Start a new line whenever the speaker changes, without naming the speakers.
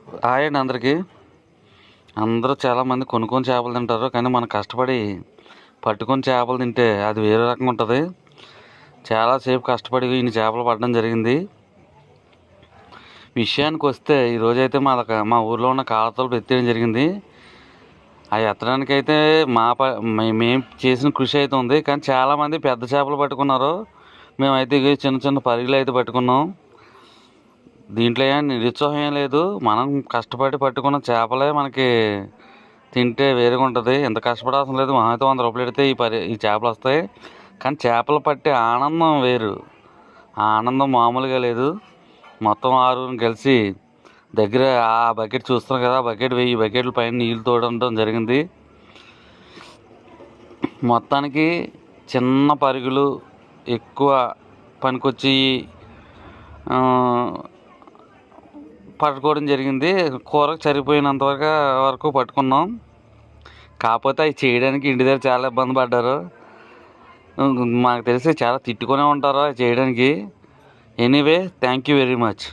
Hi అండి అందరికీ. అందరూ చాలామంది కొనుక్కొని చేపలు తింటారు, కానీ మనం కష్టపడి పట్టుకొని చేపలు తింటే అది వేరే రకంగా ఉంటుంది. చాలాసేపు కష్టపడి ఇన్ని చేపలు పట్టడం జరిగింది. విషయానికి వస్తే ఈరోజైతే మా ఊర్లో ఉన్న కాలతలు ఎత్తేయడం జరిగింది. అవి ఎత్తడానికి అయితే మేము చేసిన కృషి అయితే ఉంది, కానీ చాలామంది పెద్ద చేపలు పట్టుకున్నారు. మేమైతే చిన్న చిన్న పరిగెలు అయితే పట్టుకున్నాం. దీంట్లో ఏం నిరుత్సాహం ఏం లేదు. మనం కష్టపడి పట్టుకున్న చేపలే మనకి తింటే వేరుగా ఉంటుంది. ఎంత కష్టపడాల్సిన లేదు. మహా అయితే 100 రూపాయలు పెడితే ఈ చేపలు వస్తాయి. కానీ చేపలు పట్టే ఆనందం వేరు. ఆ ఆనందం మామూలుగా లేదు. మొత్తం 6 కలిసి దగ్గర ఆ బకెట్ చూస్తున్నాం కదా, ఆ బకెట్ 1000 బకెట్ల పైన నీళ్ళు తోడడం జరిగింది. మొత్తానికి చిన్న పరుగులు ఎక్కువ పనికొచ్చి పట్టుకోవడం జరిగింది. కూరకు సరిపోయినంత వరకు పట్టుకున్నాం. కాకపోతే అవి చేయడానికి ఇంటి దగ్గర చాలా ఇబ్బంది పడ్డారు. మాకు తెలిసి చాలా తిట్టుకునే ఉంటారు అవి చేయడానికి. Anyway, thank you very much.